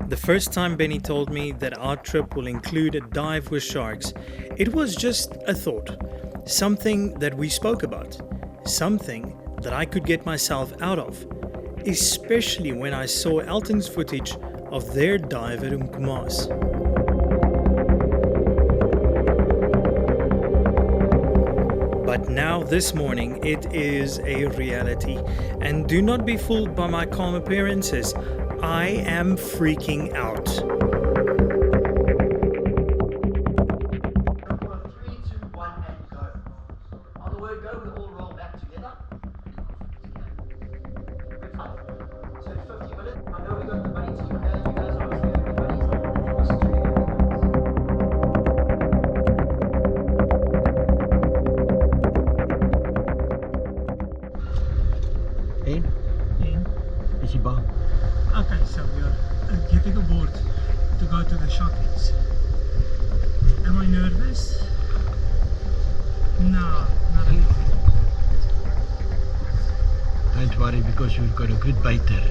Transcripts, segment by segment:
The first time Benny told me that our trip will include a dive with sharks, it was just a thought, something that we spoke about, something that I could get myself out of, especially when I saw Elton's footage of their dive at Umkomaas. But now this morning it is a reality, and do not be fooled by my calm appearances. I am freaking out. 3, 2, 1 and go. On the word go, we'll all roll back together. So 50 minutes. I know we got the Bennie team here. You guys are obviously the Bennies. Is he bang? Okay, so we are getting aboard to go to the sharkies. Am I nervous? No, not at all. Don't worry, because we've got a good baiter.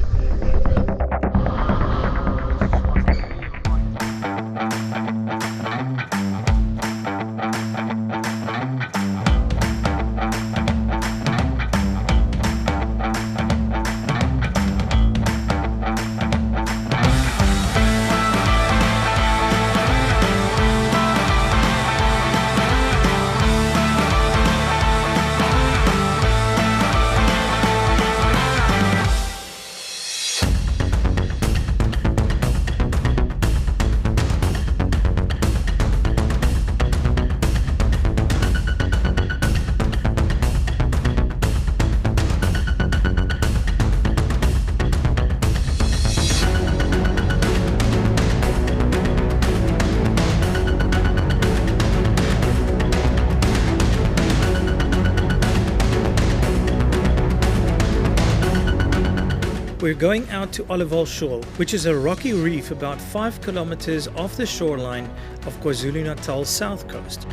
We're going out to Olival Shoal, which is a rocky reef about 5 kilometers off the shoreline of KwaZulu-Natal's south coast.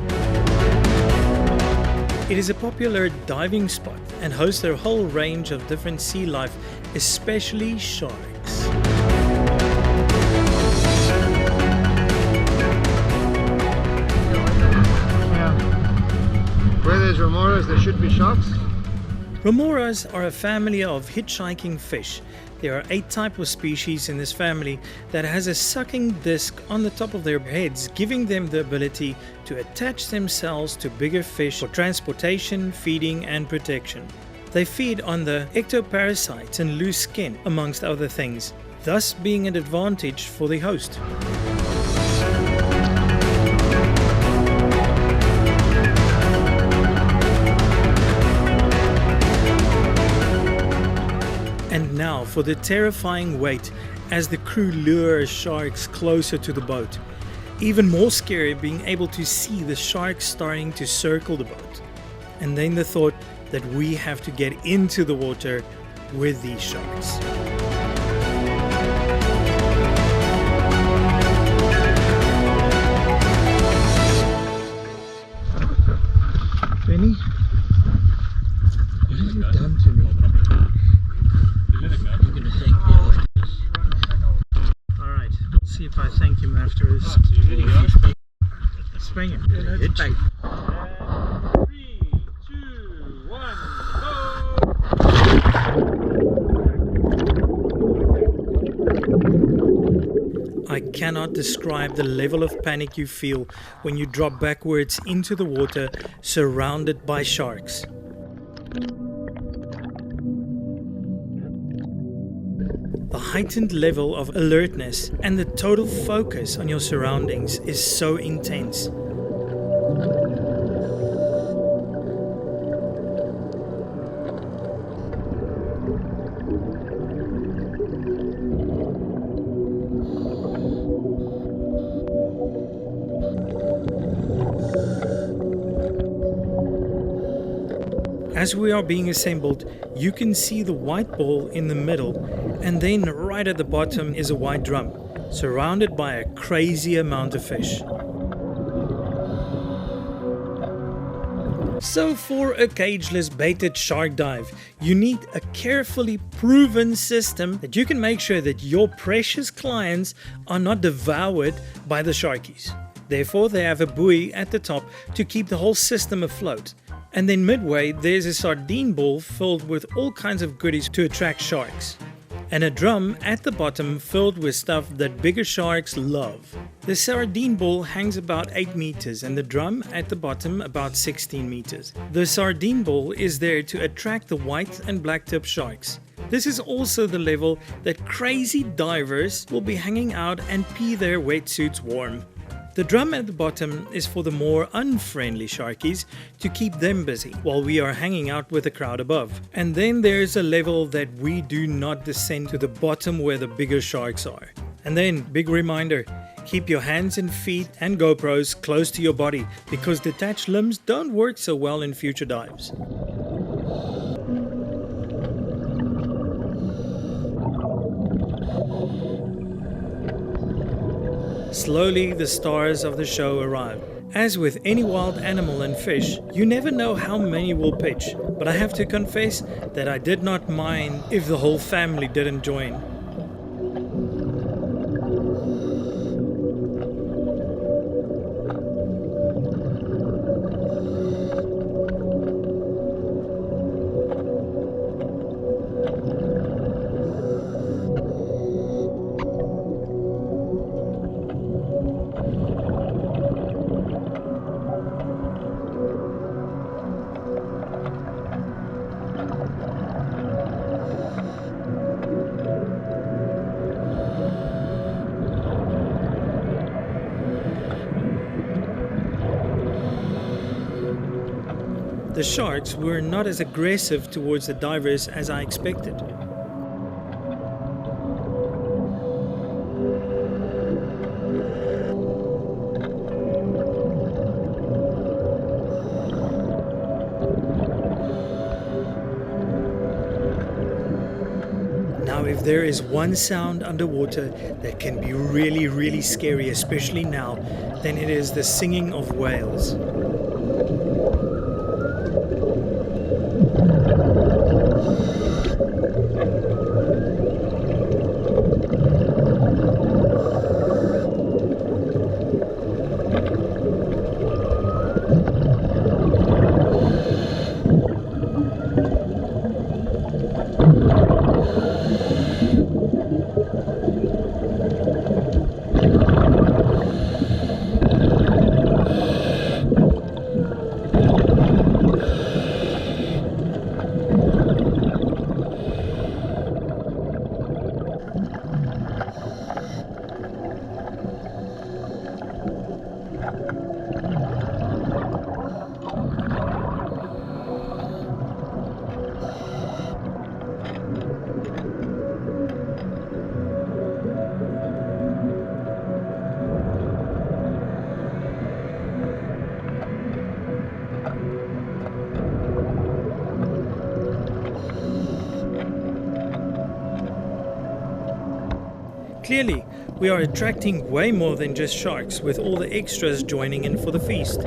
It is a popular diving spot and hosts a whole range of different sea life, especially sharks. Where there's remoras, there should be sharks. Remoras are a family of hitchhiking fish. There are 8 types of species in this family that has a sucking disc on the top of their heads, giving them the ability to attach themselves to bigger fish for transportation, feeding and protection. They feed on the ectoparasites and loose skin, amongst other things, thus being an advantage for the host. And now for the terrifying wait as the crew lures sharks closer to the boat. Even more scary being able to see the sharks starting to circle the boat. And then the thought that we have to get into the water with these sharks. Benny, what have you done to me? Alright, we'll see if I thank him after his spring him. 3, 2, 1, go! I cannot describe the level of panic you feel when you drop backwards into the water surrounded by sharks. The heightened level of alertness and the total focus on your surroundings is so intense. As we are being assembled, you can see the white ball in the middle, and then right at the bottom is a white drum, surrounded by a crazy amount of fish. So for a cageless baited shark dive, you need a carefully proven system that you can make sure that your precious clients are not devoured by the sharkies. Therefore, they have a buoy at the top to keep the whole system afloat. And then midway, there's a sardine ball filled with all kinds of goodies to attract sharks. And a drum at the bottom filled with stuff that bigger sharks love. The sardine ball hangs about 8 meters and the drum at the bottom about 16 meters. The sardine ball is there to attract the white and black tip sharks. This is also the level that crazy divers will be hanging out and pee their wetsuits warm. The drum at the bottom is for the more unfriendly sharkies to keep them busy while we are hanging out with the crowd above. And then there's a level that we do not descend to the bottom where the bigger sharks are. And then, big reminder, keep your hands and feet and GoPros close to your body because detached limbs don't work so well in future dives. Slowly, the stars of the show arrive. As with any wild animal and fish, you never know how many will pitch, but I have to confess that I did not mind if the whole family didn't join. The sharks were not as aggressive towards the divers as I expected. Now, if there is one sound underwater that can be really scary, especially now, then it is the singing of whales. Clearly, we are attracting way more than just sharks, with all the extras joining in for the feast.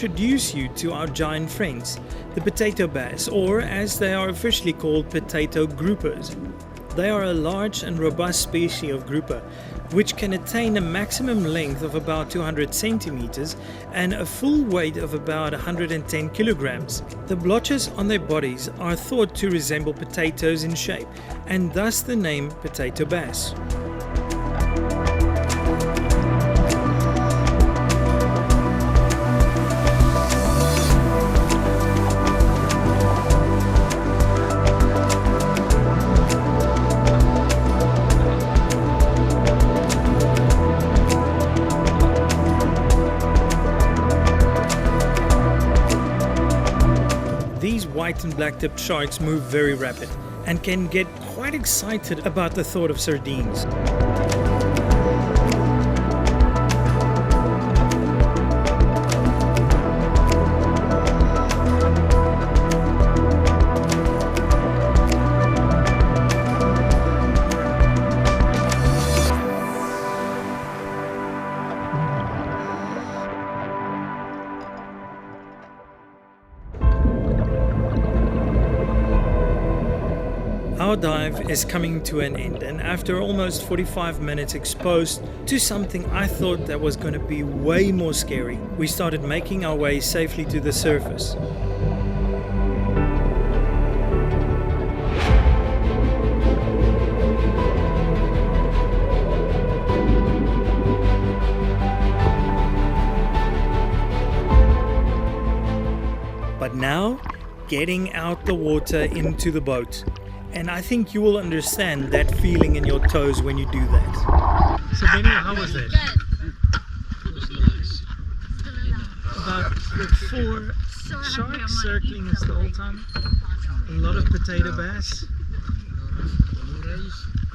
introduce you to our giant friends, the potato bass, or as they are officially called, potato groupers. They are a large and robust species of grouper, which can attain a maximum length of about 200 centimeters and a full weight of about 110 kilograms. The blotches on their bodies are thought to resemble potatoes in shape, and thus the name potato bass. These white and black tipped sharks move very rapid and can get quite excited about the thought of sardines. Our dive is coming to an end, and after almost 45 minutes exposed to something I thought that was going to be way more scary, we started making our way safely to the surface. But now, getting out the water into the boat. And I think you will understand that feeling in your toes when you do that. So Bennie, how was that? About 4 sharks circling us the whole time. A lot of potato bass.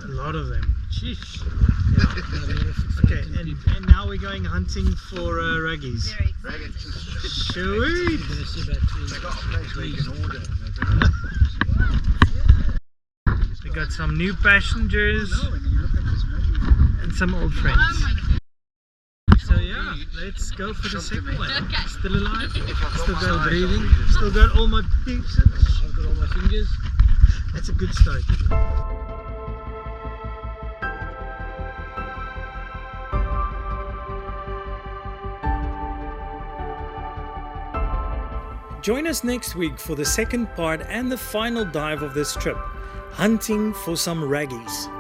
A lot of them. Sheesh. Yeah. Okay, and now we're going hunting for ruggies. Sweet. We got some new passengers and some old friends. So yeah, let's go for the second one. Still alive, still got breathing, still got all my pieces. I've got all my fingers. That's a good start. Join us next week for the second part and the final dive of this trip, hunting for some raggies.